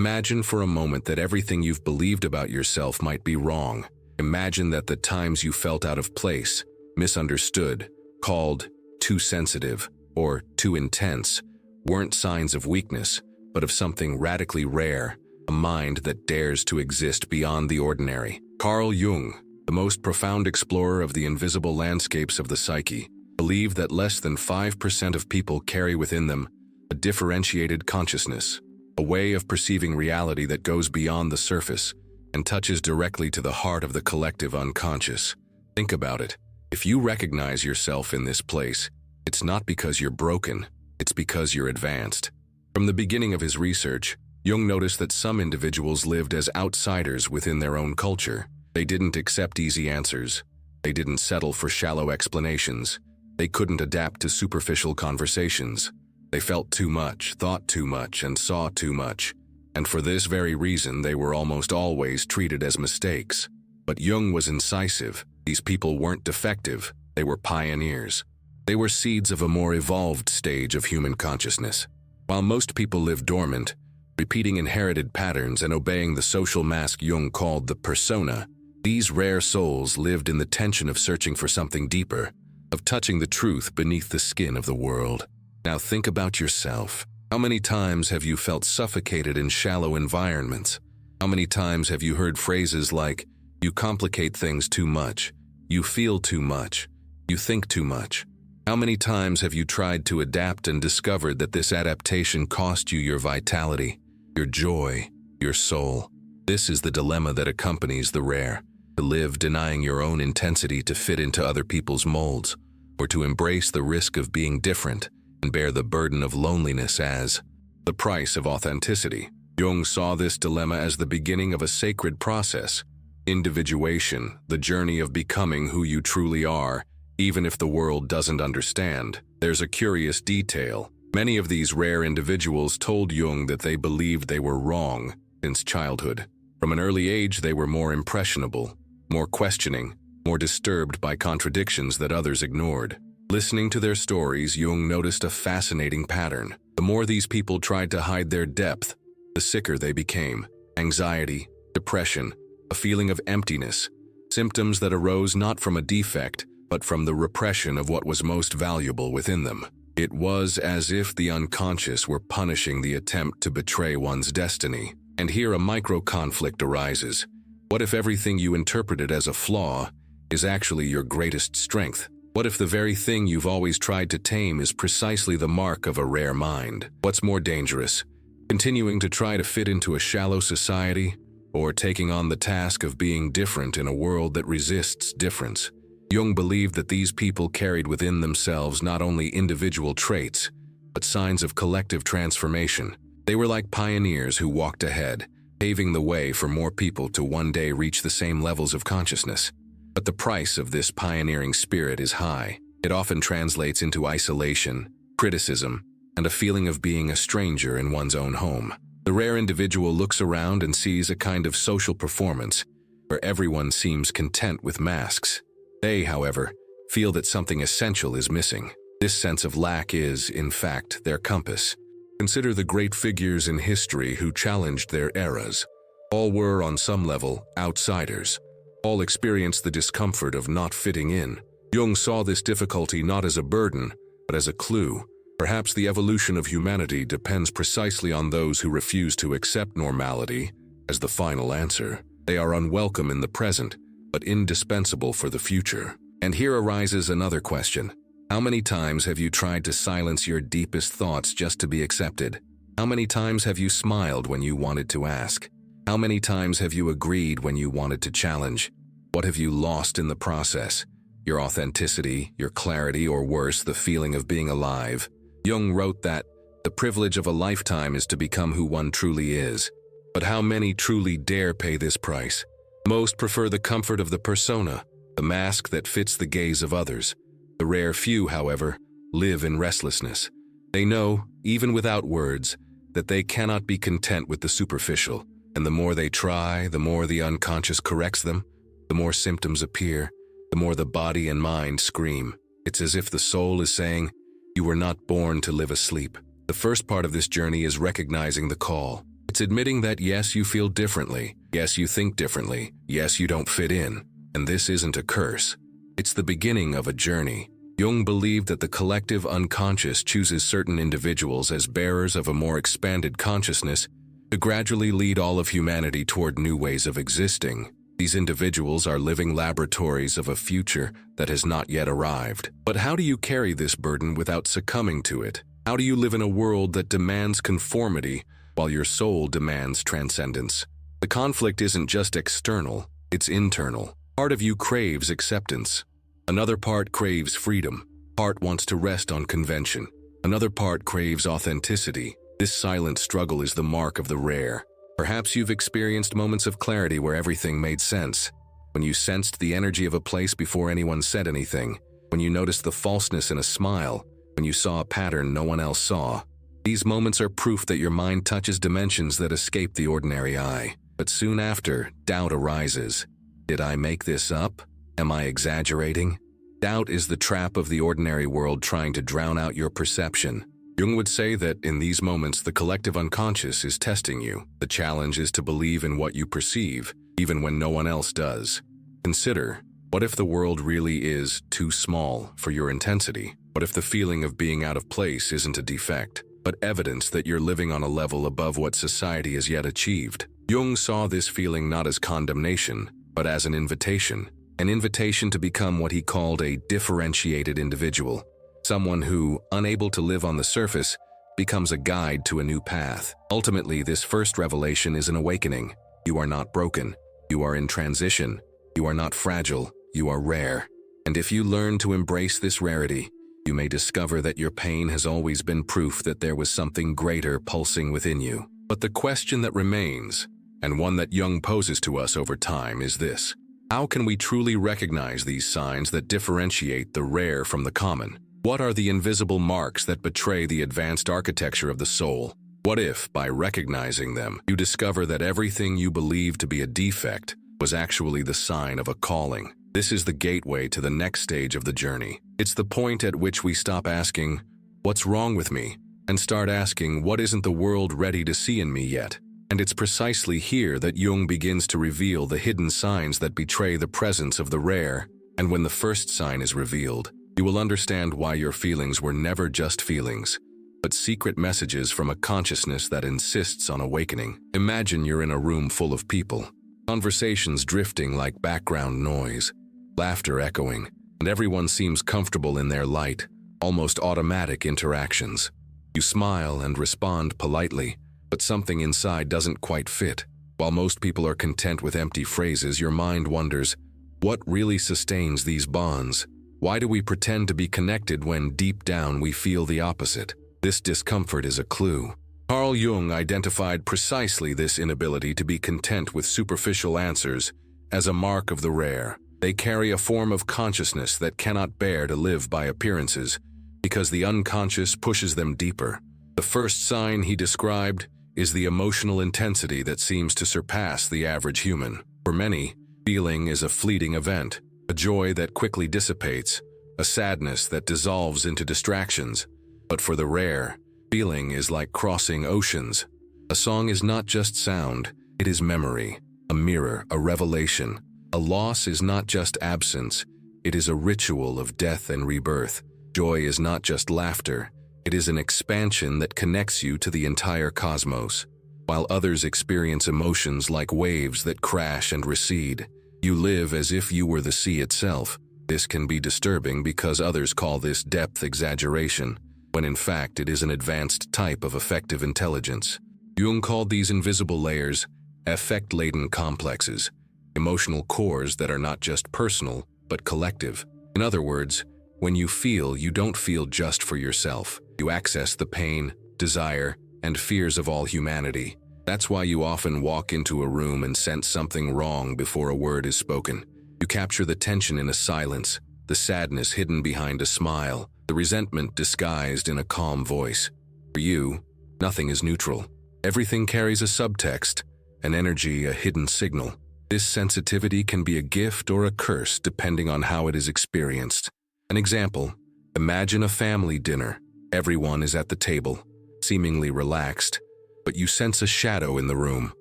Imagine for a moment that everything you've believed about yourself might be wrong. Imagine that the times you felt out of place, misunderstood, called too sensitive, or too intense, weren't signs of weakness, but of something radically rare, a mind that dares to exist beyond the ordinary. Carl Jung, the most profound explorer of the invisible landscapes of the psyche, believed that less than 5% of people carry within them a differentiated consciousness, a way of perceiving reality that goes beyond the surface and touches directly to the heart of the collective unconscious. Think about it. If you recognize yourself in this place, it's not because you're broken, it's because you're advanced. From the beginning of his research, Jung noticed that some individuals lived as outsiders within their own culture. They didn't accept easy answers. They didn't settle for shallow explanations. They couldn't adapt to superficial conversations. They felt too much, thought too much, and saw too much. And for this very reason, they were almost always treated as mistakes. But Jung was incisive. These people weren't defective. They were pioneers. They were seeds of a more evolved stage of human consciousness. While most people live dormant, repeating inherited patterns and obeying the social mask Jung called the persona, these rare souls lived in the tension of searching for something deeper, of touching the truth beneath the skin of the world. Now think about yourself. How many times have you felt suffocated in shallow environments? How many times have you heard phrases like, "You complicate things too much," "You feel too much," "You think too much"? How many times have you tried to adapt and discovered that this adaptation cost you your vitality, your joy, your soul? This is the dilemma that accompanies the rare: to live denying your own intensity to fit into other people's molds, or to embrace the risk of being different and bear the burden of loneliness as the price of authenticity. Jung saw this dilemma as the beginning of a sacred process: individuation, the journey of becoming who you truly are, even if the world doesn't understand. There's a curious detail. Many of these rare individuals told Jung that they believed they were wrong since childhood. From an early age, they were more impressionable, more questioning, more disturbed by contradictions that others ignored. Listening to their stories, Jung noticed a fascinating pattern. The more these people tried to hide their depth, the sicker they became. Anxiety, depression, a feeling of emptiness, symptoms that arose not from a defect, but from the repression of what was most valuable within them. It was as if the unconscious were punishing the attempt to betray one's destiny. And here a micro-conflict arises. What if everything you interpreted as a flaw is actually your greatest strength? What if the very thing you've always tried to tame is precisely the mark of a rare mind? What's more dangerous, continuing to try to fit into a shallow society, or taking on the task of being different in a world that resists difference? Jung believed that these people carried within themselves not only individual traits, but signs of collective transformation. They were like pioneers who walked ahead, paving the way for more people to one day reach the same levels of consciousness. But the price of this pioneering spirit is high. It often translates into isolation, criticism, and a feeling of being a stranger in one's own home. The rare individual looks around and sees a kind of social performance where everyone seems content with masks. They, however, feel that something essential is missing. This sense of lack is, in fact, their compass. Consider the great figures in history who challenged their eras. All were, on some level, outsiders. All experienced the discomfort of not fitting in. Jung saw this difficulty not as a burden, but as a clue. Perhaps the evolution of humanity depends precisely on those who refuse to accept normality as the final answer. They are unwelcome in the present, but indispensable for the future. And here arises another question. How many times have you tried to silence your deepest thoughts just to be accepted? How many times have you smiled when you wanted to ask? How many times have you agreed when you wanted to challenge? What have you lost in the process? Your authenticity, your clarity, or worse, the feeling of being alive? Jung wrote that the privilege of a lifetime is to become who one truly is. But how many truly dare pay this price? Most prefer the comfort of the persona, the mask that fits the gaze of others. The rare few, however, live in restlessness. They know, even without words, that they cannot be content with the superficial. And the more they try, the more the unconscious corrects them, the more symptoms appear, the more the body and mind scream. It's as if the soul is saying, "You were not born to live asleep." The first part of this journey is recognizing the call. It's It's admitting that yes, you feel differently, yes, you think differently, yes, you don't fit in. And this isn't a curse. It's the beginning of a journey. Jung believed that the collective unconscious chooses certain individuals as bearers of a more expanded consciousness to gradually lead all of humanity toward new ways of existing. These individuals are living laboratories of a future that has not yet arrived. But how do you carry this burden without succumbing to it? How do you live in a world that demands conformity while your soul demands transcendence? The conflict isn't just external, it's internal. Part of you craves acceptance. Another part craves freedom. Part wants to rest on convention. Another part craves authenticity. This silent struggle is the mark of the rare. Perhaps you've experienced moments of clarity where everything made sense. When you sensed the energy of a place before anyone said anything. When you noticed the falseness in a smile. When you saw a pattern no one else saw. These moments are proof that your mind touches dimensions that escape the ordinary eye. But soon after, doubt arises. Did I make this up? Am I exaggerating? Doubt is the trap of the ordinary world trying to drown out your perception. Jung would say that in these moments the collective unconscious is testing you. The challenge is to believe in what you perceive, even when no one else does. Consider, what if the world really is too small for your intensity? What if the feeling of being out of place isn't a defect, but evidence that you're living on a level above what society has yet achieved? Jung saw this feeling not as condemnation, but as an invitation to become what he called a differentiated individual, someone who, unable to live on the surface, becomes a guide to a new path. Ultimately, this first revelation is an awakening. You are not broken. You are in transition. You are not fragile. You are rare. And if you learn to embrace this rarity, you may discover that your pain has always been proof that there was something greater pulsing within you. But the question that remains, and one that Jung poses to us over time, is this: how can we truly recognize these signs that differentiate the rare from the common? What are the invisible marks that betray the advanced architecture of the soul? What if, by recognizing them, you discover that everything you believed to be a defect was actually the sign of a calling? This is the gateway to the next stage of the journey. It's the point at which we stop asking, "What's wrong with me?" and start asking, "What isn't the world ready to see in me yet?" And it's precisely here that Jung begins to reveal the hidden signs that betray the presence of the rare. And when the first sign is revealed, you will understand why your feelings were never just feelings, but secret messages from a consciousness that insists on awakening. Imagine you're in a room full of people, conversations drifting like background noise, laughter echoing, and everyone seems comfortable in their light, almost automatic interactions. You smile and respond politely, but something inside doesn't quite fit. While most people are content with empty phrases, your mind wonders, what really sustains these bonds? Why do we pretend to be connected when deep down we feel the opposite? This discomfort is a clue. Carl Jung identified precisely this inability to be content with superficial answers as a mark of the rare. They carry a form of consciousness that cannot bear to live by appearances, because the unconscious pushes them deeper. The first sign he described is the emotional intensity that seems to surpass the average human. For many, feeling is a fleeting event, a joy that quickly dissipates, a sadness that dissolves into distractions. But for the rare, feeling is like crossing oceans. A song is not just sound, it is memory, a mirror, a revelation. A loss is not just absence, it is a ritual of death and rebirth. Joy is not just laughter, it is an expansion that connects you to the entire cosmos. While others experience emotions like waves that crash and recede, you live as if you were the sea itself. This can be disturbing because others call this depth exaggeration, when in fact it is an advanced type of affective intelligence. Jung called these invisible layers affect-laden complexes, emotional cores that are not just personal, but collective. In other words, when you feel, you don't feel just for yourself. You access the pain, desire, and fears of all humanity. That's why you often walk into a room and sense something wrong before a word is spoken. You capture the tension in a silence, the sadness hidden behind a smile, the resentment disguised in a calm voice. For you, nothing is neutral. Everything carries a subtext, an energy, a hidden signal. This sensitivity can be a gift or a curse depending on how it is experienced. An example, imagine a family dinner. Everyone is at the table, seemingly relaxed, but you sense a shadow in the room.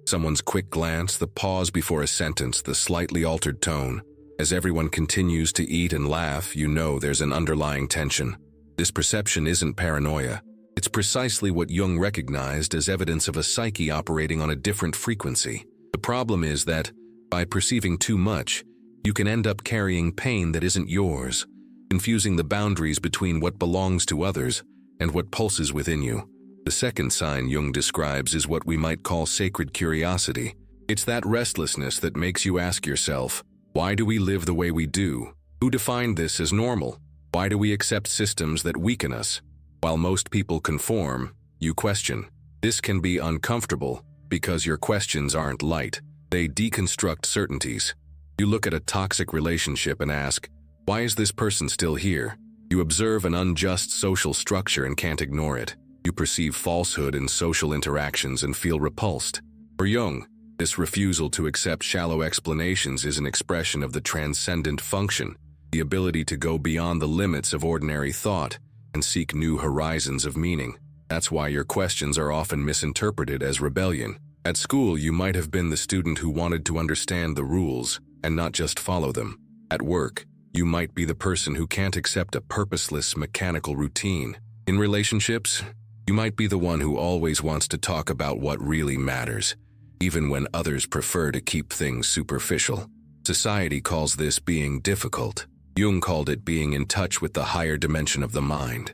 Someone's quick glance, the pause before a sentence, the slightly altered tone. As everyone continues to eat and laugh, you know there's an underlying tension. This perception isn't paranoia. It's precisely what Jung recognized as evidence of a psyche operating on a different frequency. The problem is that, by perceiving too much, you can end up carrying pain that isn't yours, confusing the boundaries between what belongs to others and what pulses within you. The second sign Jung describes is what we might call sacred curiosity. It's that restlessness that makes you ask yourself, why do we live the way we do? Who defined this as normal? Why do we accept systems that weaken us? While most people conform, you question. This can be uncomfortable because your questions aren't light. They deconstruct certainties. You look at a toxic relationship and ask, why is this person still here? You observe an unjust social structure and can't ignore it. You perceive falsehood in social interactions and feel repulsed. For Jung, this refusal to accept shallow explanations is an expression of the transcendent function, the ability to go beyond the limits of ordinary thought and seek new horizons of meaning. That's why your questions are often misinterpreted as rebellion. At school, you might have been the student who wanted to understand the rules and not just follow them. At work, you might be the person who can't accept a purposeless, mechanical routine. In relationships, you might be the one who always wants to talk about what really matters, even when others prefer to keep things superficial. Society calls this being difficult. Jung called it being in touch with the higher dimension of the mind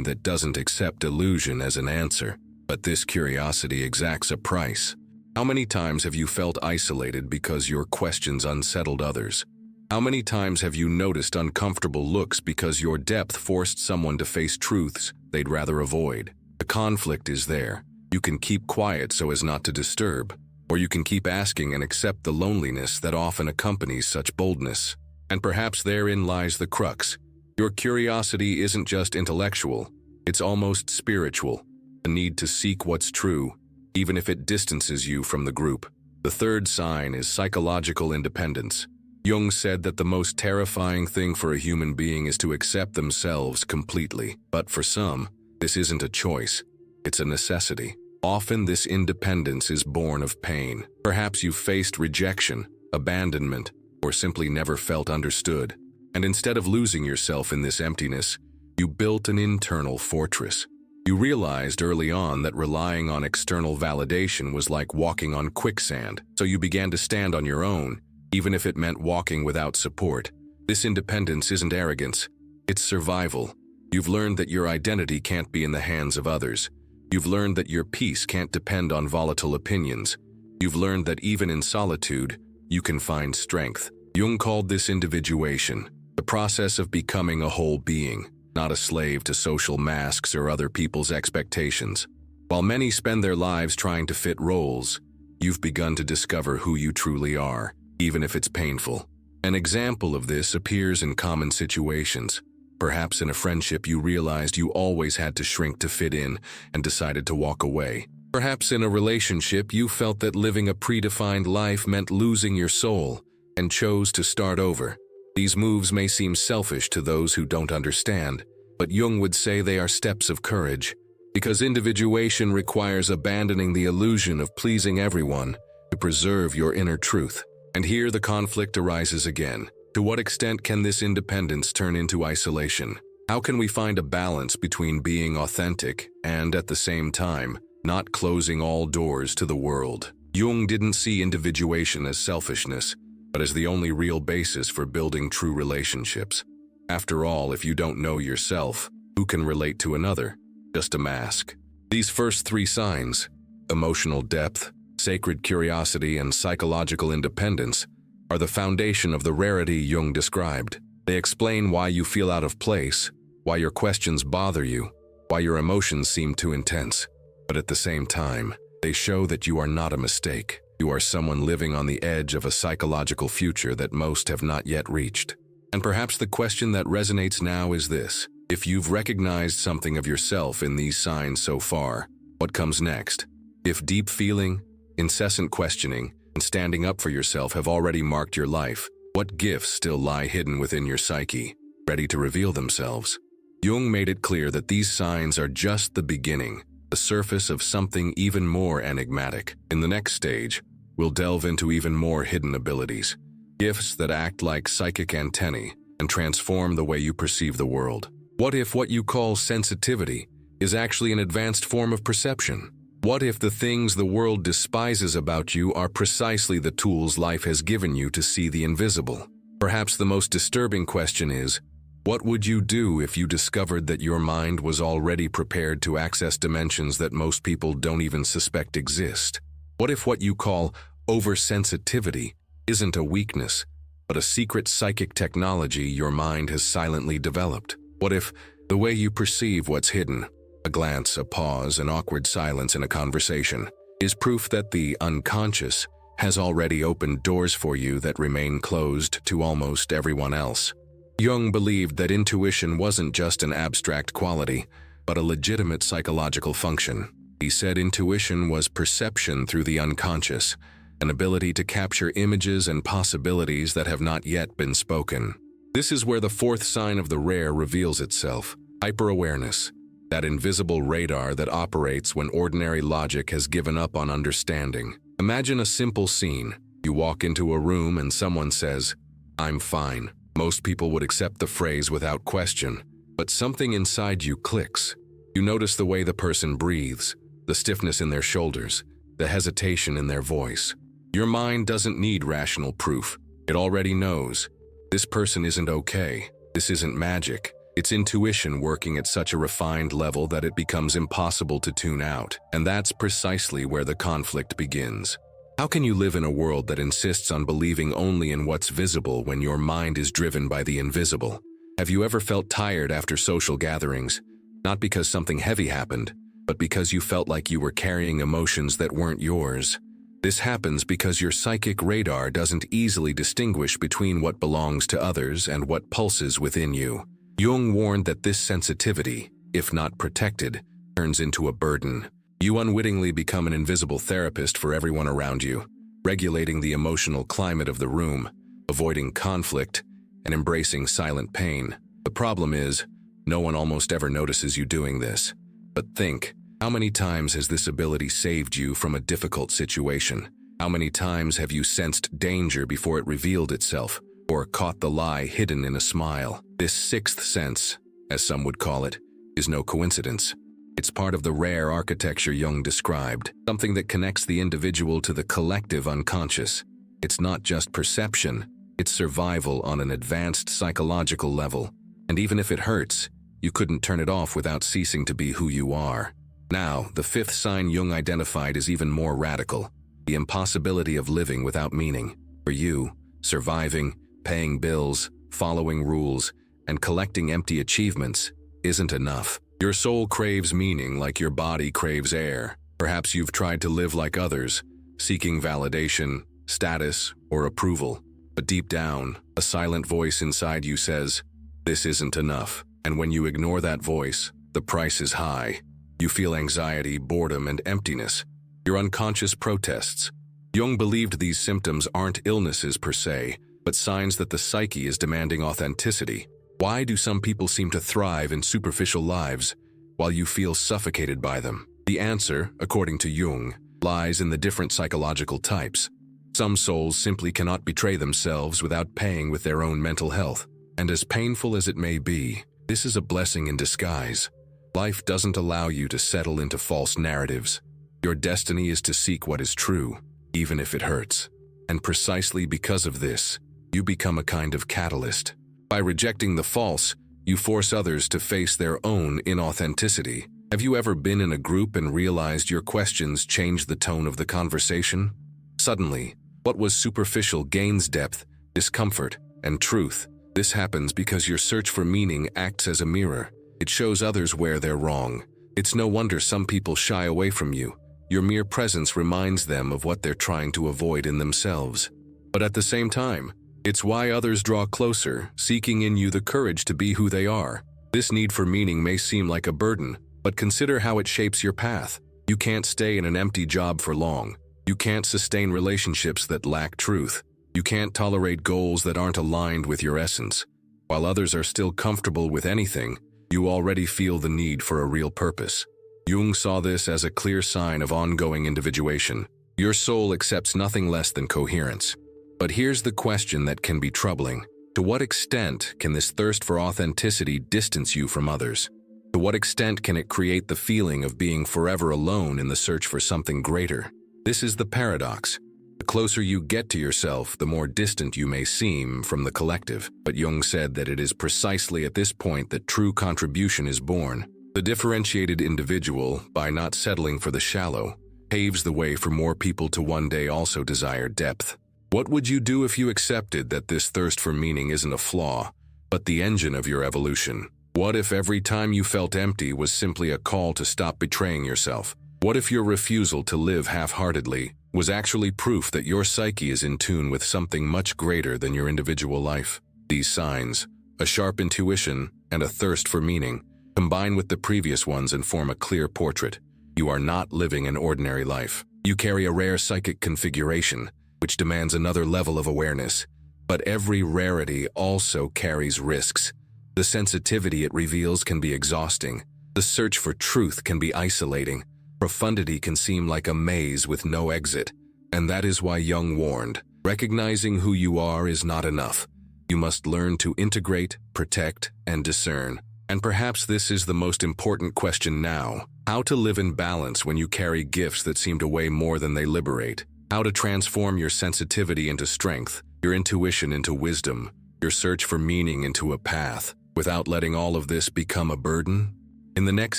that doesn't accept illusion as an answer. But this curiosity exacts a price. How many times have you felt isolated because your questions unsettled others? How many times have you noticed uncomfortable looks because your depth forced someone to face truths they'd rather avoid? The conflict is there. You can keep quiet so as not to disturb, or you can keep asking and accept the loneliness that often accompanies such boldness. And perhaps therein lies the crux. Your curiosity isn't just intellectual, it's almost spiritual. A need to seek what's true, even if it distances you from the group. The third sign is psychological independence. Jung said that the most terrifying thing for a human being is to accept themselves completely. But for some, this isn't a choice, it's a necessity. Often this independence is born of pain. Perhaps you've faced rejection, abandonment, or simply never felt understood. And instead of losing yourself in this emptiness, you built an internal fortress. You realized early on that relying on external validation was like walking on quicksand, so you began to stand on your own, even if it meant walking without support. This independence isn't arrogance, it's survival. You've learned that your identity can't be in the hands of others. You've learned that your peace can't depend on volatile opinions. You've learned that even in solitude, you can find strength. Jung called this individuation, the process of becoming a whole being, not a slave to social masks or other people's expectations. While many spend their lives trying to fit roles, you've begun to discover who you truly are, even if it's painful. An example of this appears in common situations. Perhaps in a friendship you realized you always had to shrink to fit in and decided to walk away. Perhaps in a relationship you felt that living a predefined life meant losing your soul and chose to start over. These moves may seem selfish to those who don't understand, but Jung would say they are steps of courage, because individuation requires abandoning the illusion of pleasing everyone to preserve your inner truth. And here the conflict arises again. To what extent can this independence turn into isolation? How can we find a balance between being authentic and, at the same time, not closing all doors to the world? Jung didn't see individuation as selfishness, but as the only real basis for building true relationships. After all, if you don't know yourself, who can relate to another? Just a mask. These first three signs, emotional depth, sacred curiosity, and psychological independence, are the foundation of the rarity Jung described. They explain why you feel out of place, why your questions bother you, why your emotions seem too intense. But at the same time, they show that you are not a mistake. You are someone living on the edge of a psychological future that most have not yet reached. And perhaps the question that resonates now is this: if you've recognized something of yourself in these signs so far, what comes next? If deep feeling, incessant questioning, and standing up for yourself have already marked your life, what gifts still lie hidden within your psyche, ready to reveal themselves? Jung made it clear that these signs are just the beginning. the surface of something even more enigmatic. In the next stage, we'll delve into even more hidden abilities, gifts that act like psychic antennae and transform the way you perceive the world. What if what you call sensitivity is actually an advanced form of perception? What if the things the world despises about you are precisely the tools life has given you to see the invisible? Perhaps the most disturbing question is, what would you do if you discovered that your mind was already prepared to access dimensions that most people don't even suspect exist? What if what you call oversensitivity isn't a weakness, but a secret psychic technology your mind has silently developed? What if the way you perceive what's hidden, a glance, a pause, an awkward silence in a conversation, is proof that the unconscious has already opened doors for you that remain closed to almost everyone else? Jung believed that intuition wasn't just an abstract quality, but a legitimate psychological function. He said intuition was perception through the unconscious, an ability to capture images and possibilities that have not yet been spoken. This is where the fourth sign of the rare reveals itself: hyper-awareness, that invisible radar that operates when ordinary logic has given up on understanding. Imagine a simple scene. You walk into a room and someone says, "I'm fine." Most people would accept the phrase without question, but something inside you clicks. You notice the way the person breathes, the stiffness in their shoulders, the hesitation in their voice. Your mind doesn't need rational proof. It already knows. This person isn't okay. This isn't magic. It's intuition working at such a refined level that it becomes impossible to tune out. And that's precisely where the conflict begins. How can you live in a world that insists on believing only in what's visible when your mind is driven by the invisible? Have you ever felt tired after social gatherings? Not because something heavy happened, but because you felt like you were carrying emotions that weren't yours. This happens because your psychic radar doesn't easily distinguish between what belongs to others and what pulses within you. Jung warned that this sensitivity, if not protected, turns into a burden. You unwittingly become an invisible therapist for everyone around you, regulating the emotional climate of the room, avoiding conflict, and embracing silent pain. The problem is, no one almost ever notices you doing this. But think, how many times has this ability saved you from a difficult situation? How many times have you sensed danger before it revealed itself, or caught the lie hidden in a smile? This sixth sense, as some would call it, is no coincidence. It's part of the rare architecture Jung described, something that connects the individual to the collective unconscious. It's not just perception, it's survival on an advanced psychological level. And even if it hurts, you couldn't turn it off without ceasing to be who you are. Now, the fifth sign Jung identified is even more radical: the impossibility of living without meaning. For you, surviving, paying bills, following rules, and collecting empty achievements isn't enough. Your soul craves meaning like your body craves air. Perhaps you've tried to live like others, seeking validation, status, or approval. But deep down, a silent voice inside you says, "This isn't enough." And when you ignore that voice, the price is high. You feel anxiety, boredom, and emptiness. Your unconscious protests. Jung believed these symptoms aren't illnesses per se, but signs that the psyche is demanding authenticity. Why do some people seem to thrive in superficial lives, while you feel suffocated by them? The answer, according to Jung, lies in the different psychological types. Some souls simply cannot betray themselves without paying with their own mental health. And as painful as it may be, this is a blessing in disguise. Life doesn't allow you to settle into false narratives. Your destiny is to seek what is true, even if it hurts. And precisely because of this, you become a kind of catalyst. By rejecting the false, you force others to face their own inauthenticity. Have you ever been in a group and realized your questions changed the tone of the conversation? Suddenly, what was superficial gains depth, discomfort, and truth. This happens because your search for meaning acts as a mirror. It shows others where they're wrong. It's no wonder some people shy away from you. Your mere presence reminds them of what they're trying to avoid in themselves. But at the same time, it's why others draw closer, seeking in you the courage to be who they are. This need for meaning may seem like a burden, but consider how it shapes your path. You can't stay in an empty job for long. You can't sustain relationships that lack truth. You can't tolerate goals that aren't aligned with your essence. While others are still comfortable with anything, you already feel the need for a real purpose. Jung saw this as a clear sign of ongoing individuation. Your soul accepts nothing less than coherence. But here's the question that can be troubling. To what extent can this thirst for authenticity distance you from others? To what extent can it create the feeling of being forever alone in the search for something greater? This is the paradox. The closer you get to yourself, the more distant you may seem from the collective. But Jung said that it is precisely at this point that true contribution is born. The differentiated individual, by not settling for the shallow, paves the way for more people to one day also desire depth. What would you do if you accepted that this thirst for meaning isn't a flaw, but the engine of your evolution? What if every time you felt empty was simply a call to stop betraying yourself? What if your refusal to live half-heartedly was actually proof that your psyche is in tune with something much greater than your individual life? These signs, a sharp intuition and a thirst for meaning, combine with the previous ones and form a clear portrait. You are not living an ordinary life. You carry a rare psychic configuration, which demands another level of awareness. But every rarity also carries risks. The sensitivity it reveals can be exhausting. The search for truth can be isolating. Profundity can seem like a maze with no exit. And that is why Jung warned, recognizing who you are is not enough. You must learn to integrate, protect, and discern. And perhaps this is the most important question now: how to live in balance when you carry gifts that seem to weigh more than they liberate. How to transform your sensitivity into strength, your intuition into wisdom, your search for meaning into a path, without letting all of this become a burden. In the next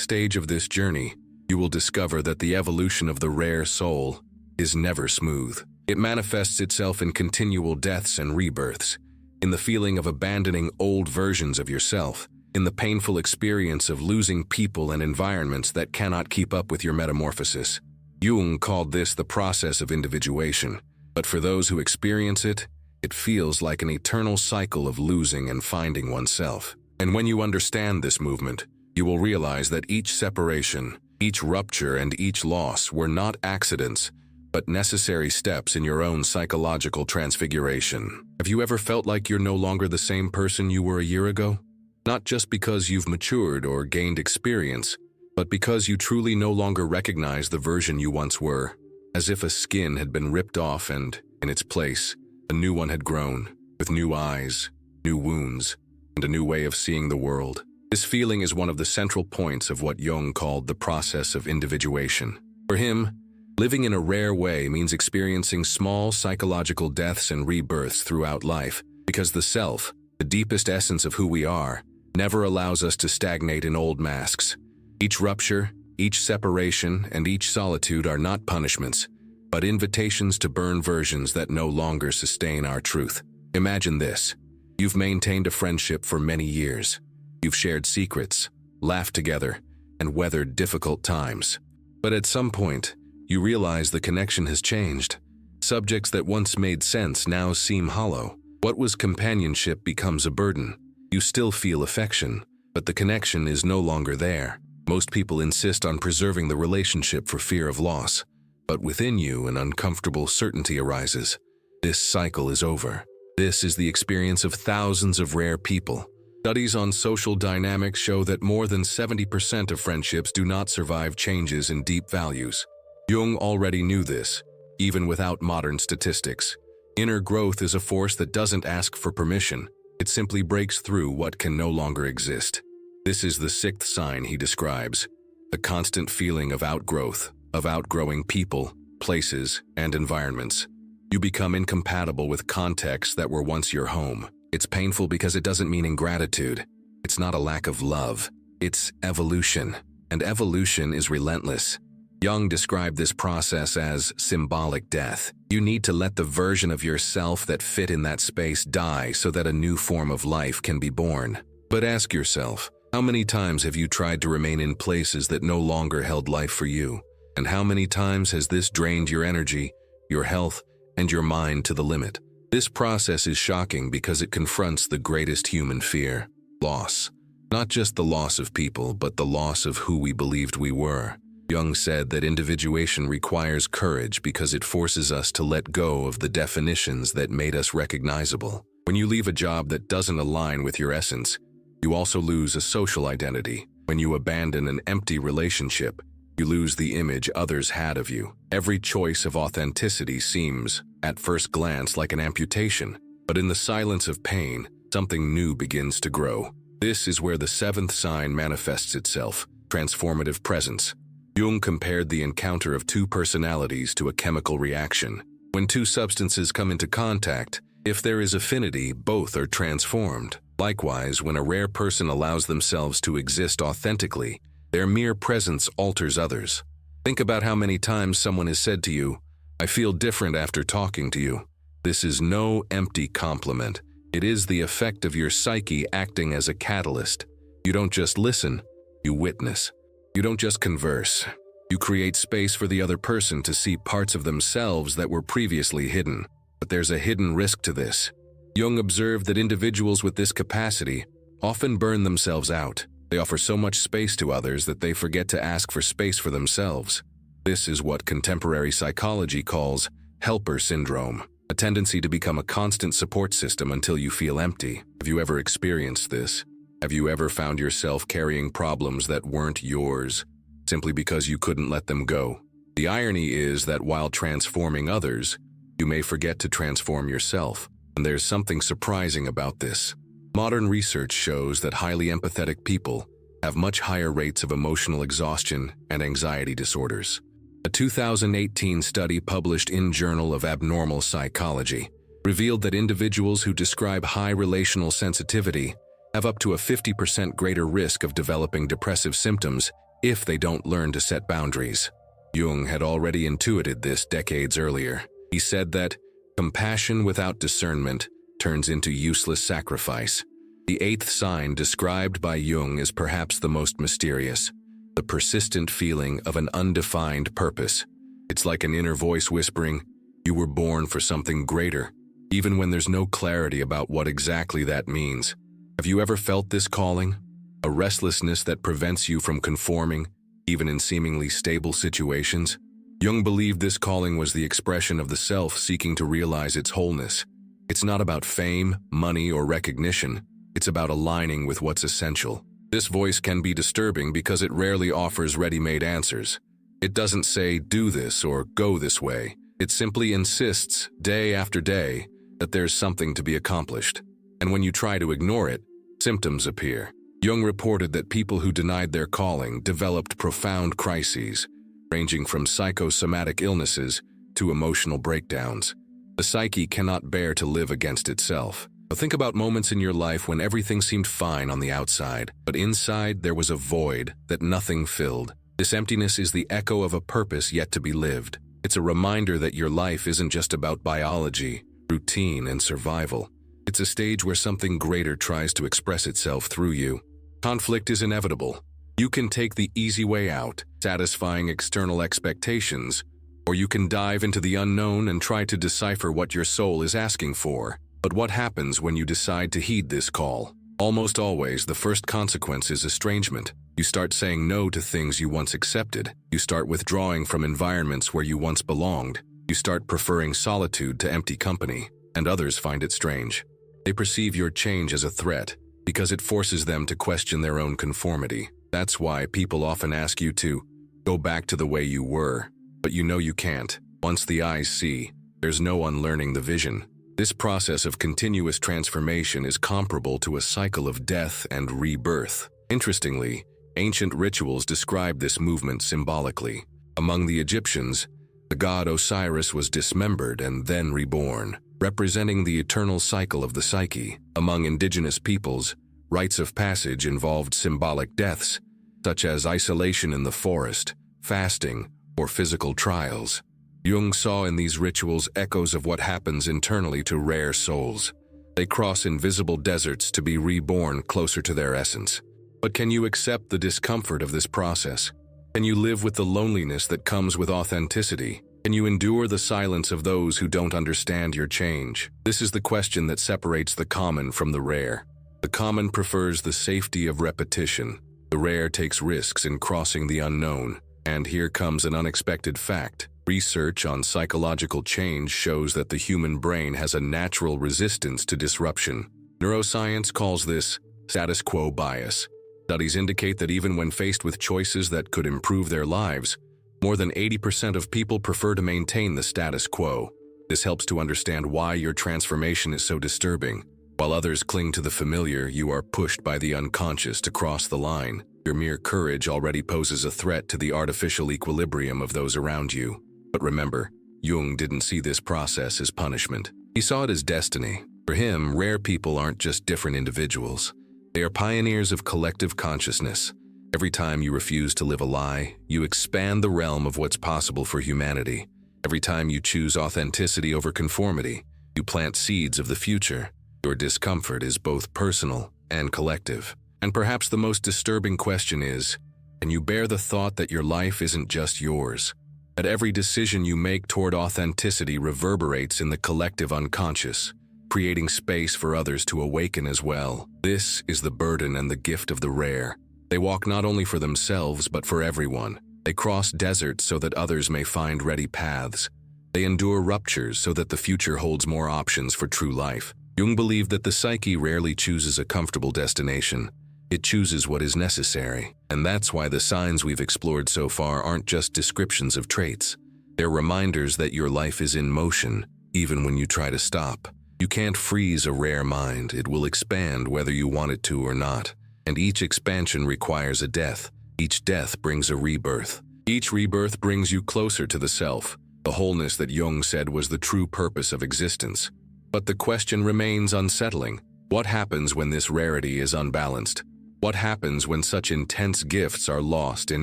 stage of this journey, you will discover that the evolution of the rare soul is never smooth. It manifests itself in continual deaths and rebirths, in the feeling of abandoning old versions of yourself, in the painful experience of losing people and environments that cannot keep up with your metamorphosis. Jung called this the process of individuation, but for those who experience it, it feels like an eternal cycle of losing and finding oneself. And when you understand this movement, you will realize that each separation, each rupture, and each loss were not accidents, but necessary steps in your own psychological transfiguration. Have you ever felt like you're no longer the same person you were a year ago? Not just because you've matured or gained experience, but because you truly no longer recognize the version you once were, as if a skin had been ripped off and, in its place, a new one had grown, with new eyes, new wounds, and a new way of seeing the world. This feeling is one of the central points of what Jung called the process of individuation. For him, living in a rare way means experiencing small psychological deaths and rebirths throughout life, because the self, the deepest essence of who we are, never allows us to stagnate in old masks. Each rupture, each separation, and each solitude are not punishments, but invitations to burn versions that no longer sustain our truth. Imagine this. You've maintained a friendship for many years. You've shared secrets, laughed together, and weathered difficult times. But at some point, you realize the connection has changed. Subjects that once made sense now seem hollow. What was companionship becomes a burden. You still feel affection, but the connection is no longer there. Most people insist on preserving the relationship for fear of loss, but within you an uncomfortable certainty arises. This cycle is over. This is the experience of thousands of rare people. Studies on social dynamics show that more than 70% of friendships do not survive changes in deep values. Jung already knew this, even without modern statistics. Inner growth is a force that doesn't ask for permission. It simply breaks through what can no longer exist. This is the sixth sign he describes, the constant feeling of outgrowth, of outgrowing people, places, and environments. You become incompatible with contexts that were once your home. It's painful because it doesn't mean ingratitude. It's not a lack of love. It's evolution, and evolution is relentless. Jung described this process as symbolic death. You need to let the version of yourself that fit in that space die so that a new form of life can be born. But ask yourself, how many times have you tried to remain in places that no longer held life for you? And how many times has this drained your energy, your health, and your mind to the limit? This process is shocking because it confronts the greatest human fear: loss. Not just the loss of people, but the loss of who we believed we were. Jung said that individuation requires courage because it forces us to let go of the definitions that made us recognizable. When you leave a job that doesn't align with your essence, you also lose a social identity. When you abandon an empty relationship, You lose the image others had of you. Every choice of authenticity seems, at first glance, like an amputation, but in the silence of pain, something new begins to grow. This is where the seventh sign manifests itself, transformative presence. Jung compared the encounter of two personalities to a chemical reaction. When two substances come into contact, if there is affinity, both are transformed. Likewise, when a rare person allows themselves to exist authentically, their mere presence alters others. Think about how many times someone has said to you, "I feel different after talking to you." This is no empty compliment. It is the effect of your psyche acting as a catalyst. You don't just listen, you witness. You don't just converse. You create space for the other person to see parts of themselves that were previously hidden. But there's a hidden risk to this. Jung observed that individuals with this capacity often burn themselves out. They offer so much space to others that they forget to ask for space for themselves. This is what contemporary psychology calls helper syndrome, a tendency to become a constant support system until you feel empty. Have you ever experienced this? Have you ever found yourself carrying problems that weren't yours, simply because you couldn't let them go? The irony is that while transforming others, you may forget to transform yourself, and there's something surprising about this. Modern research shows that highly empathetic people have much higher rates of emotional exhaustion and anxiety disorders. A 2018 study published in Journal of Abnormal Psychology revealed that individuals who describe high relational sensitivity have up to a 50% greater risk of developing depressive symptoms if they don't learn to set boundaries. Jung had already intuited this decades earlier. He said that compassion without discernment turns into useless sacrifice. The eighth sign described by Jung is perhaps the most mysterious, the persistent feeling of an undefined purpose. It's like an inner voice whispering, "You were born for something greater," even when there's no clarity about what exactly that means. Have you ever felt this calling? A restlessness that prevents you from conforming, even in seemingly stable situations? Jung believed this calling was the expression of the self seeking to realize its wholeness. It's not about fame, money, or recognition. It's about aligning with what's essential. This voice can be disturbing because it rarely offers ready-made answers. It doesn't say, "Do this" or "Go this way." It simply insists, day after day, that there's something to be accomplished. And when you try to ignore it, symptoms appear. Jung reported that people who denied their calling developed profound crises, ranging from psychosomatic illnesses to emotional breakdowns. The psyche cannot bear to live against itself. But think about moments in your life when everything seemed fine on the outside, but inside there was a void that nothing filled. This emptiness is the echo of a purpose yet to be lived. It's a reminder that your life isn't just about biology, routine, and survival. It's a stage where something greater tries to express itself through you. Conflict is inevitable. You can take the easy way out, satisfying external expectations, or you can dive into the unknown and try to decipher what your soul is asking for. But what happens when you decide to heed this call? Almost always, the first consequence is estrangement. You start saying no to things you once accepted. You start withdrawing from environments where you once belonged. You start preferring solitude to empty company, and others find it strange. They perceive your change as a threat because it forces them to question their own conformity. That's why people often ask you to go back to the way you were, but you know you can't. Once the eyes see, there's no unlearning the vision. This process of continuous transformation is comparable to a cycle of death and rebirth. Interestingly, ancient rituals describe this movement symbolically. Among the Egyptians, the god Osiris was dismembered and then reborn, representing the eternal cycle of the psyche. Among indigenous peoples, rites of passage involved symbolic deaths, such as isolation in the forest, fasting, or physical trials. Jung saw in these rituals echoes of what happens internally to rare souls. They cross invisible deserts to be reborn closer to their essence. But can you accept the discomfort of this process? Can you live with the loneliness that comes with authenticity? Can you endure the silence of those who don't understand your change? This is the question that separates the common from the rare. The common prefers the safety of repetition. The rare takes risks in crossing the unknown. And here comes an unexpected fact. Research on psychological change shows that the human brain has a natural resistance to disruption. Neuroscience calls this status quo bias. Studies indicate that even when faced with choices that could improve their lives, more than 80% of people prefer to maintain the status quo. This helps to understand why your transformation is so disturbing. While others cling to the familiar, you are pushed by the unconscious to cross the line. Your mere courage already poses a threat to the artificial equilibrium of those around you. But remember, Jung didn't see this process as punishment. He saw it as destiny. For him, rare people aren't just different individuals. They are pioneers of collective consciousness. Every time you refuse to live a lie, you expand the realm of what's possible for humanity. Every time you choose authenticity over conformity, you plant seeds of the future. Your discomfort is both personal and collective. And perhaps the most disturbing question is, can you bear the thought that your life isn't just yours? That every decision you make toward authenticity reverberates in the collective unconscious, creating space for others to awaken as well. This is the burden and the gift of the rare. They walk not only for themselves but for everyone. They cross deserts so that others may find ready paths. They endure ruptures so that the future holds more options for true life. Jung believed that the psyche rarely chooses a comfortable destination. It chooses what is necessary. And that's why the signs we've explored so far aren't just descriptions of traits. They're reminders that your life is in motion, even when you try to stop. You can't freeze a rare mind. It will expand whether you want it to or not. And each expansion requires a death. Each death brings a rebirth. Each rebirth brings you closer to the self, the wholeness that Jung said was the true purpose of existence. But the question remains unsettling. What happens when this rarity is unbalanced? What happens when such intense gifts are lost in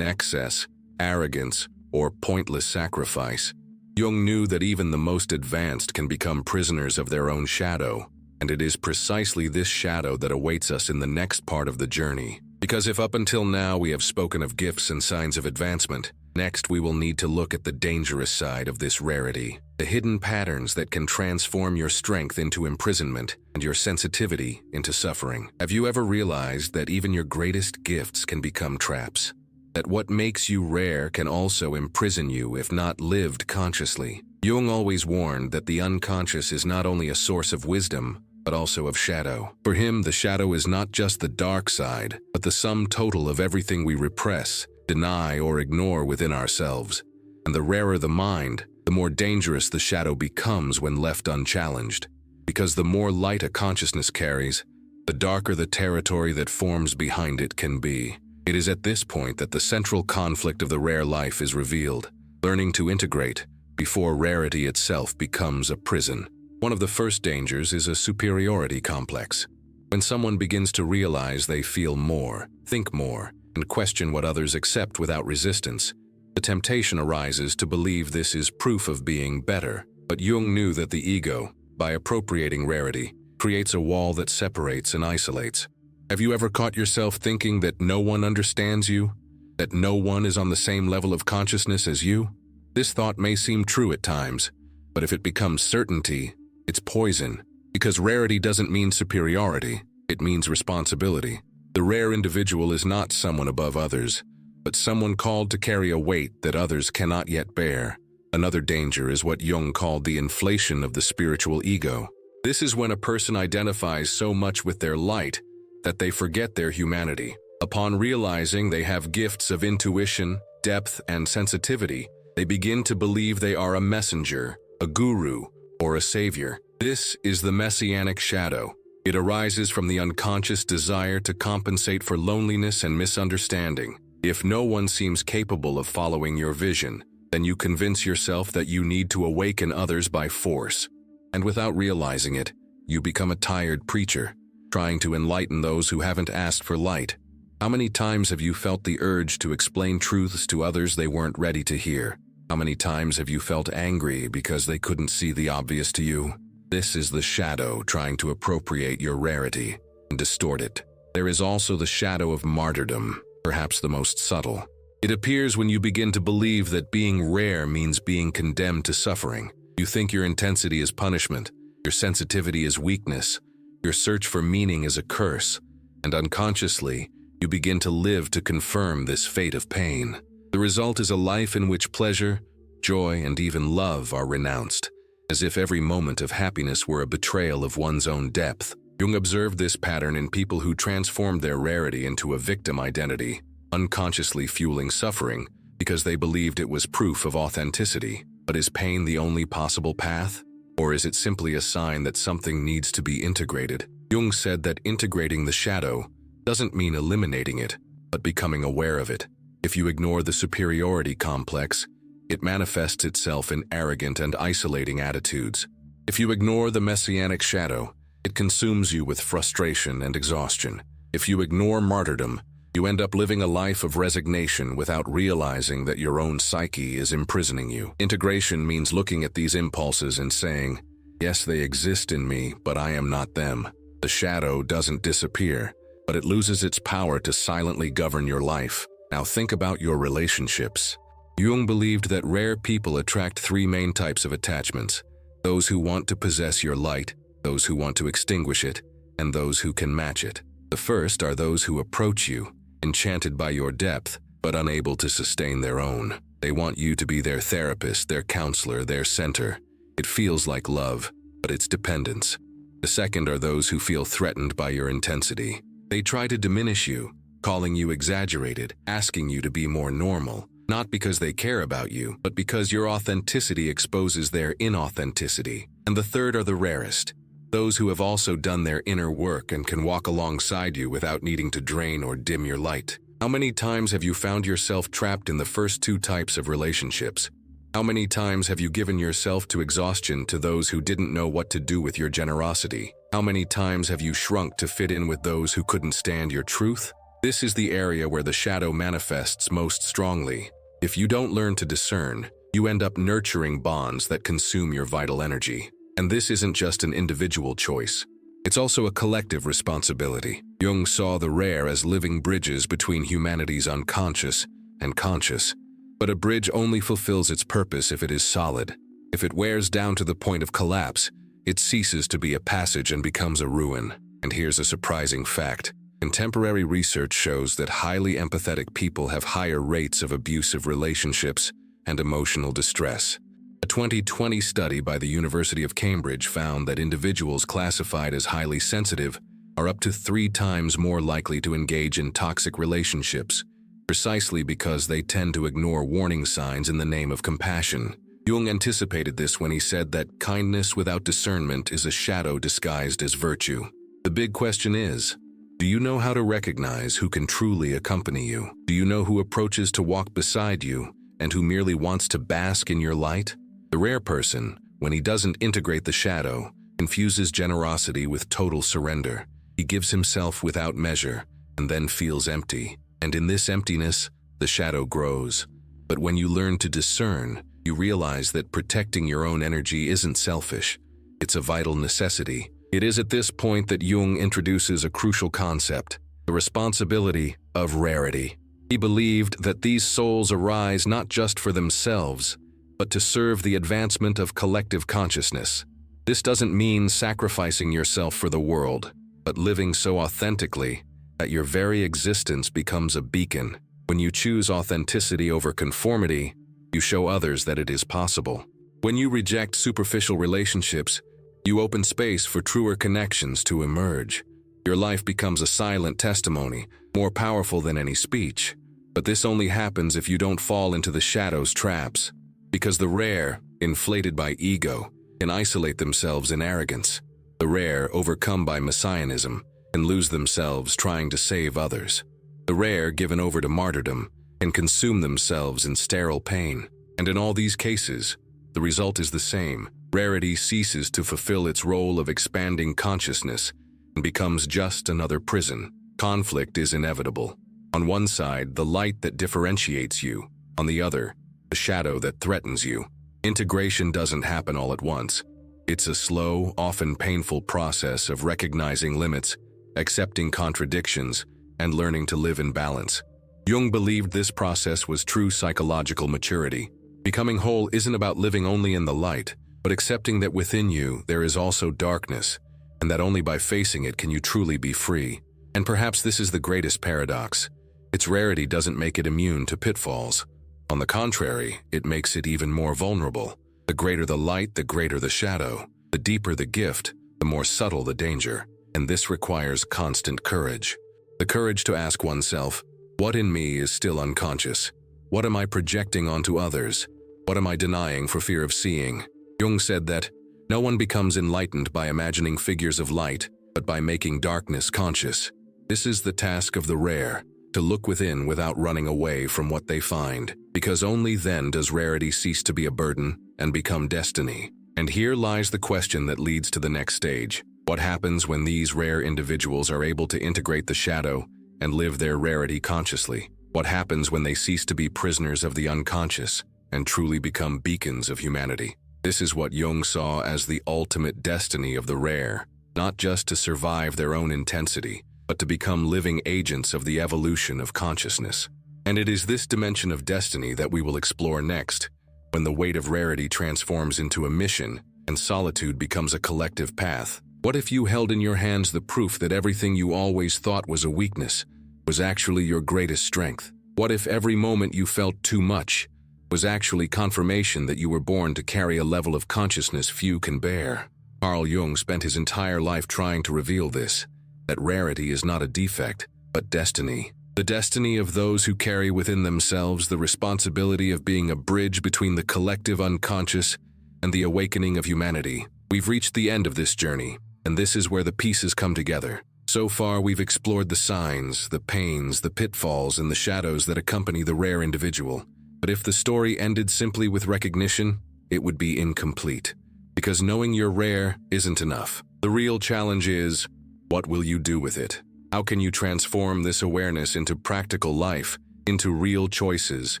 excess, arrogance, or pointless sacrifice? Jung knew that even the most advanced can become prisoners of their own shadow, and it is precisely this shadow that awaits us in the next part of the journey. Because if up until now we have spoken of gifts and signs of advancement, next we will need to look at the dangerous side of this rarity, the hidden patterns that can transform your strength into imprisonment and your sensitivity into suffering. Have you ever realized that even your greatest gifts can become traps? That what makes you rare can also imprison you if not lived consciously? Jung always warned that the unconscious is not only a source of wisdom, but also of shadow. For him, the shadow is not just the dark side, but the sum total of everything we repress, deny, or ignore within ourselves. And the rarer the mind, the more dangerous the shadow becomes when left unchallenged. Because the more light a consciousness carries, the darker the territory that forms behind it can be. It is at this point that the central conflict of the rare life is revealed, learning to integrate before rarity itself becomes a prison. One of the first dangers is a superiority complex. When someone begins to realize they feel more, think more, and question what others accept without resistance, the temptation arises to believe this is proof of being better. But Jung knew that the ego, by appropriating rarity, creates a wall that separates and isolates. Have you ever caught yourself thinking that no one understands you? That no one is on the same level of consciousness as you? This thought may seem true at times, but if it becomes certainty, it's poison. Because rarity doesn't mean superiority, it means responsibility. The rare individual is not someone above others, but someone called to carry a weight that others cannot yet bear. Another danger is what Jung called the inflation of the spiritual ego. This is when a person identifies so much with their light that they forget their humanity. Upon realizing they have gifts of intuition, depth, and sensitivity, they begin to believe they are a messenger, a guru, or a savior. This is the messianic shadow. It arises from the unconscious desire to compensate for loneliness and misunderstanding. If no one seems capable of following your vision, then you convince yourself that you need to awaken others by force. And without realizing it, you become a tired preacher, trying to enlighten those who haven't asked for light. How many times have you felt the urge to explain truths to others they weren't ready to hear? How many times have you felt angry because they couldn't see the obvious to you? This is the shadow trying to appropriate your rarity and distort it. There is also the shadow of martyrdom, perhaps the most subtle. It appears when you begin to believe that being rare means being condemned to suffering. You think your intensity is punishment, your sensitivity is weakness, your search for meaning is a curse, and unconsciously, you begin to live to confirm this fate of pain. The result is a life in which pleasure, joy, and even love are renounced, as if every moment of happiness were a betrayal of one's own depth. Jung observed this pattern in people who transformed their rarity into a victim identity, unconsciously fueling suffering because they believed it was proof of authenticity. But is pain the only possible path? Or is it simply a sign that something needs to be integrated? Jung said that integrating the shadow doesn't mean eliminating it, but becoming aware of it. If you ignore the superiority complex, it manifests itself in arrogant and isolating attitudes. If you ignore the messianic shadow, it consumes you with frustration and exhaustion. If you ignore martyrdom, you end up living a life of resignation without realizing that your own psyche is imprisoning you. Integration means looking at these impulses and saying, yes, they exist in me, but I am not them. The shadow doesn't disappear, but it loses its power to silently govern your life. Now think about your relationships. Jung believed that rare people attract three main types of attachments: those who want to possess your light, those who want to extinguish it, and those who can match it. The first are those who approach you, enchanted by your depth, but unable to sustain their own. They want you to be their therapist, their counselor, their center. It feels like love, but it's dependence. The second are those who feel threatened by your intensity. They try to diminish you, calling you exaggerated, asking you to be more normal, not because they care about you, but because your authenticity exposes their inauthenticity. And the third are the rarest, those who have also done their inner work and can walk alongside you without needing to drain or dim your light. How many times have you found yourself trapped in the first two types of relationships? How many times have you given yourself to exhaustion to those who didn't know what to do with your generosity? How many times have you shrunk to fit in with those who couldn't stand your truth? This is the area where the shadow manifests most strongly. If you don't learn to discern, you end up nurturing bonds that consume your vital energy. And this isn't just an individual choice. It's also a collective responsibility. Jung saw the rare as living bridges between humanity's unconscious and conscious. But a bridge only fulfills its purpose if it is solid. If it wears down to the point of collapse, it ceases to be a passage and becomes a ruin. And here's a surprising fact. Contemporary research shows that highly empathetic people have higher rates of abusive relationships and emotional distress. A 2020 study by the University of Cambridge found that individuals classified as highly sensitive are up to 3 times more likely to engage in toxic relationships, precisely because they tend to ignore warning signs in the name of compassion. Jung anticipated this when he said that kindness without discernment is a shadow disguised as virtue. The big question is, do you know how to recognize who can truly accompany you? Do you know who approaches to walk beside you and who merely wants to bask in your light? The rare person, when he doesn't integrate the shadow, infuses generosity with total surrender. He gives himself without measure and then feels empty. And in this emptiness, the shadow grows. But when you learn to discern, you realize that protecting your own energy isn't selfish. It's a vital necessity. It is at this point that Jung introduces a crucial concept, the responsibility of rarity. He believed that these souls arise not just for themselves, but to serve the advancement of collective consciousness. This doesn't mean sacrificing yourself for the world, but living so authentically that your very existence becomes a beacon. When you choose authenticity over conformity, you show others that it is possible. When you reject superficial relationships, you open space for truer connections to emerge. Your life becomes a silent testimony, more powerful than any speech. But this only happens if you don't fall into the shadow's traps. Because the rare, inflated by ego, can isolate themselves in arrogance. The rare, overcome by messianism, can lose themselves trying to save others. The rare, given over to martyrdom, can consume themselves in sterile pain. And in all these cases, the result is the same. Rarity ceases to fulfill its role of expanding consciousness and becomes just another prison. Conflict is inevitable. On one side, the light that differentiates you. On the other, the shadow that threatens you. Integration doesn't happen all at once. It's a slow, often painful process of recognizing limits, accepting contradictions, and learning to live in balance. Jung believed this process was true psychological maturity. Becoming whole isn't about living only in the light, but accepting that within you there is also darkness, and that only by facing it can you truly be free. And perhaps this is the greatest paradox. Its rarity doesn't make it immune to pitfalls. On the contrary, it makes it even more vulnerable. The greater the light, the greater the shadow. The deeper the gift, the more subtle the danger. and this requires constant courage. The courage to ask oneself, what in me is still unconscious? What am I projecting onto others? What am I denying for fear of seeing? Jung said that, no one becomes enlightened by imagining figures of light, but by making darkness conscious. This is the task of the rare, to look within without running away from what they find, because only then does rarity cease to be a burden and become destiny. And here lies the question that leads to the next stage. What happens when these rare individuals are able to integrate the shadow and live their rarity consciously? What happens when they cease to be prisoners of the unconscious and truly become beacons of humanity? This is what Jung saw as the ultimate destiny of the rare, not just to survive their own intensity, but to become living agents of the evolution of consciousness. And it is this dimension of destiny that we will explore next, when the weight of rarity transforms into a mission and solitude becomes a collective path. What if you held in your hands the proof that everything you always thought was a weakness was actually your greatest strength? What if every moment you felt too much was actually confirmation that you were born to carry a level of consciousness few can bear? Carl Jung spent his entire life trying to reveal this, that rarity is not a defect, but destiny. The destiny of those who carry within themselves the responsibility of being a bridge between the collective unconscious and the awakening of humanity. We've reached the end of this journey, and this is where the pieces come together. So far, we've explored the signs, the pains, the pitfalls, and the shadows that accompany the rare individual. But if the story ended simply with recognition, it would be incomplete. Because knowing you're rare isn't enough. The real challenge is, what will you do with it? How can you transform this awareness into practical life, into real choices,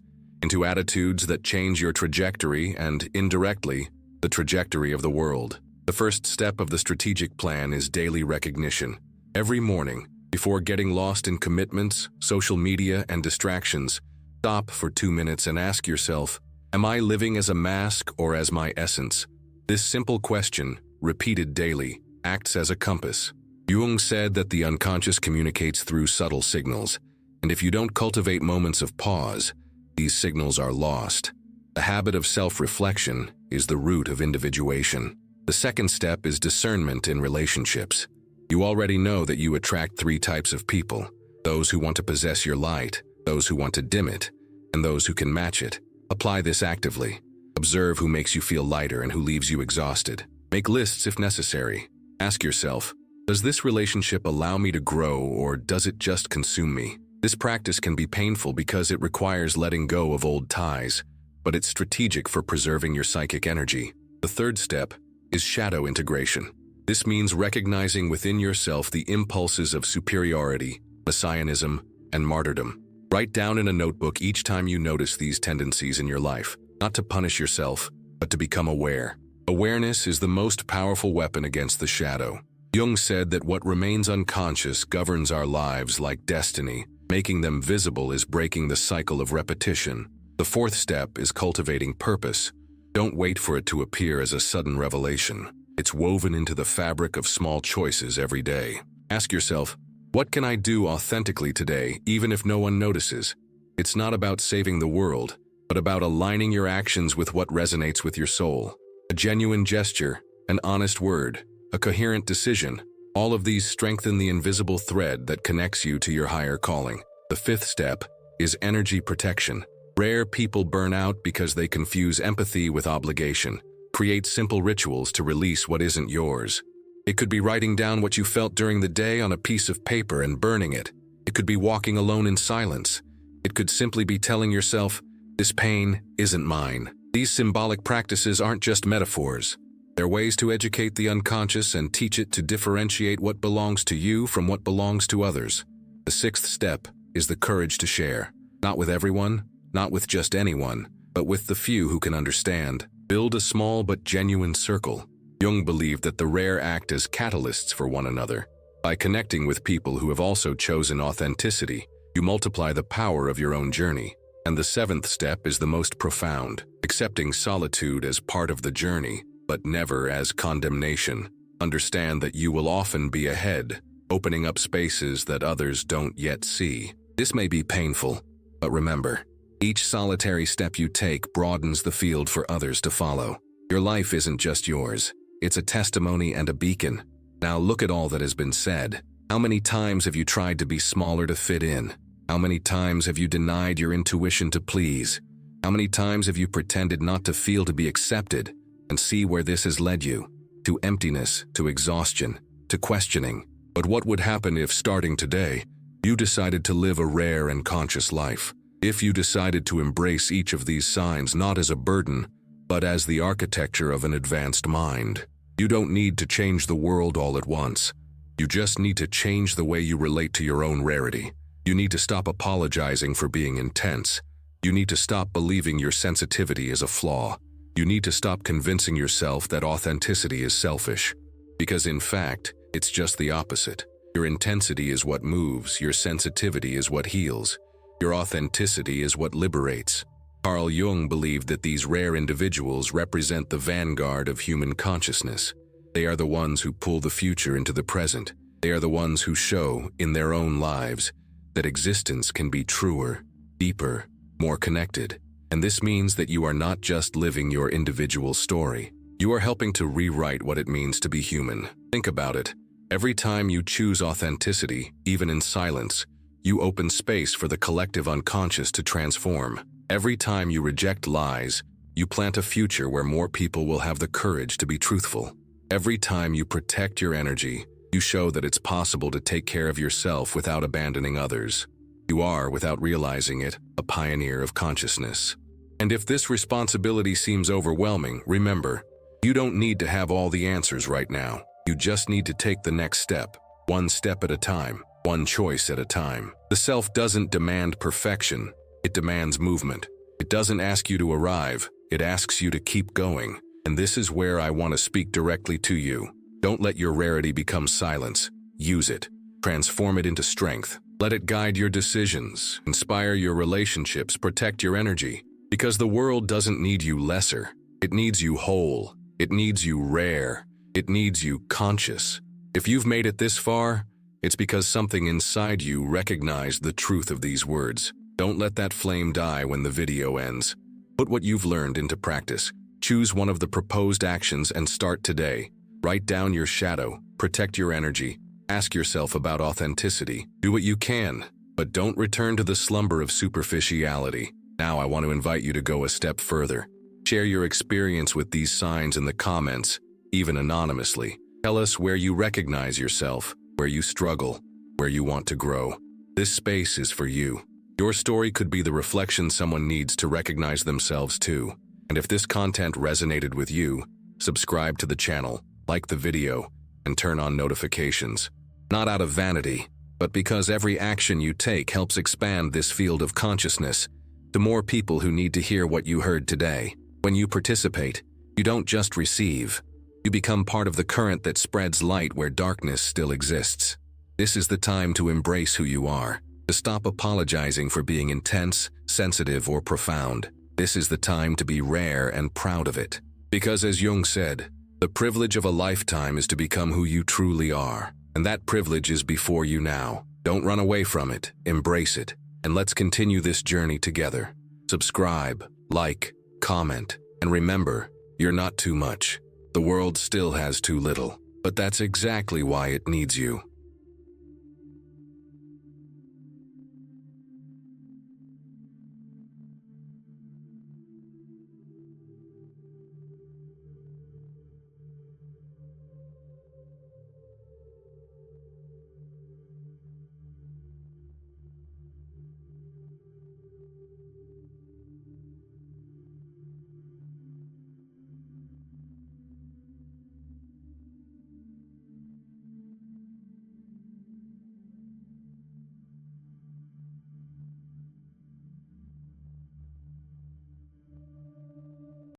into attitudes that change your trajectory and, indirectly, the trajectory of the world? The first step of the strategic plan is daily recognition. Every morning, before getting lost in commitments, social media, and distractions, stop for 2 minutes and ask yourself, am I living as a mask or as my essence? This simple question, repeated daily, acts as a compass. Jung said that the unconscious communicates through subtle signals, and if you don't cultivate moments of pause, these signals are lost. The habit of self-reflection is the root of individuation. The second step is discernment in relationships. You already know that you attract 3 types of people: those who want to possess your light, those who want to dim it, and those who can match it. Apply this actively. Observe who makes you feel lighter and who leaves you exhausted. Make lists if necessary. Ask yourself, does this relationship allow me to grow, or does it just consume me? This practice can be painful because it requires letting go of old ties, but it's strategic for preserving your psychic energy. The third step is shadow integration. This means recognizing within yourself the impulses of superiority, messianism, and martyrdom. Write down in a notebook each time you notice these tendencies in your life, not to punish yourself, but to become aware. Awareness is the most powerful weapon against the shadow. Jung said that what remains unconscious governs our lives like destiny. Making them visible is breaking the cycle of repetition. The fourth step is cultivating purpose. Don't wait for it to appear as a sudden revelation. It's woven into the fabric of small choices every day. Ask yourself, what can I do authentically today, even if no one notices? It's not about saving the world, but about aligning your actions with what resonates with your soul. A genuine gesture, an honest word, a coherent decision, all of these strengthen the invisible thread that connects you to your higher calling. The fifth step is energy protection. Rare people burn out because they confuse empathy with obligation. Create simple rituals to release what isn't yours. It could be writing down what you felt during the day on a piece of paper and burning it. It could be walking alone in silence. It could simply be telling yourself, this pain isn't mine. These symbolic practices aren't just metaphors. They're ways to educate the unconscious and teach it to differentiate what belongs to you from what belongs to others. The sixth step is the courage to share. Not with everyone, not with just anyone, but with the few who can understand. Build a small but genuine circle. Jung believed that the rare act as catalysts for one another. By connecting with people who have also chosen authenticity, you multiply the power of your own journey. And the seventh step is the most profound, accepting solitude as part of the journey, but never as condemnation. Understand that you will often be ahead, opening up spaces that others don't yet see. This may be painful, but remember, each solitary step you take broadens the field for others to follow. Your life isn't just yours. It's a testimony and a beacon. Now look at all that has been said. How many times have you tried to be smaller to fit in? How many times have you denied your intuition to please? How many times have you pretended not to feel to be accepted? And see where this has led you. To emptiness, to exhaustion, to questioning. But what would happen if, starting today, you decided to live a rare and conscious life? If you decided to embrace each of these signs not as a burden, but as the architecture of an advanced mind. You don't need to change the world all at once. You just need to change the way you relate to your own rarity. You need to stop apologizing for being intense. You need to stop believing your sensitivity is a flaw. You need to stop convincing yourself that authenticity is selfish. Because in fact, it's just the opposite. Your intensity is what moves, your sensitivity is what heals. Your authenticity is what liberates. Carl Jung believed that these rare individuals represent the vanguard of human consciousness. They are the ones who pull the future into the present. They are the ones who show, in their own lives, that existence can be truer, deeper, more connected. And this means that you are not just living your individual story. You are helping to rewrite what it means to be human. Think about it. Every time you choose authenticity, even in silence, you open space for the collective unconscious to transform. Every time you reject lies, you plant a future where more people will have the courage to be truthful. Every time you protect your energy, you show that it's possible to take care of yourself without abandoning others. You are, without realizing it, a pioneer of consciousness. And if this responsibility seems overwhelming, remember, you don't need to have all the answers right now. You just need to take the next step, one step at a time, one choice at a time. The self doesn't demand perfection. It demands movement. It doesn't ask you to arrive, it asks you to keep going. And this is where I want to speak directly to you. Don't let your rarity become silence. Use it. Transform it into strength. Let it guide your decisions, inspire your relationships, protect your energy. Because the world doesn't need you lesser. It needs you whole. It needs you rare. It needs you conscious. If you've made it this far, it's because something inside you recognized the truth of these words. Don't let that flame die when the video ends. Put what you've learned into practice. Choose one of the proposed actions and start today. Write down your shadow, protect your energy, ask yourself about authenticity. Do what you can, but don't return to the slumber of superficiality. Now I want to invite you to go a step further. Share your experience with these signs in the comments, even anonymously. Tell us where you recognize yourself, where you struggle, where you want to grow. This space is for you. Your story could be the reflection someone needs to recognize themselves too. And if this content resonated with you, subscribe to the channel, like the video, and turn on notifications. Not out of vanity, but because every action you take helps expand this field of consciousness to more people who need to hear what you heard today. When you participate, you don't just receive. You become part of the current that spreads light where darkness still exists. This is the time to embrace who you are, to stop apologizing for being intense, sensitive, or profound. This is the time to be rare and proud of it. Because as Jung said, the privilege of a lifetime is to become who you truly are. And that privilege is before you now. Don't run away from it, embrace it. And let's continue this journey together. Subscribe, like, comment, and remember, you're not too much. The world still has too little, but that's exactly why it needs you.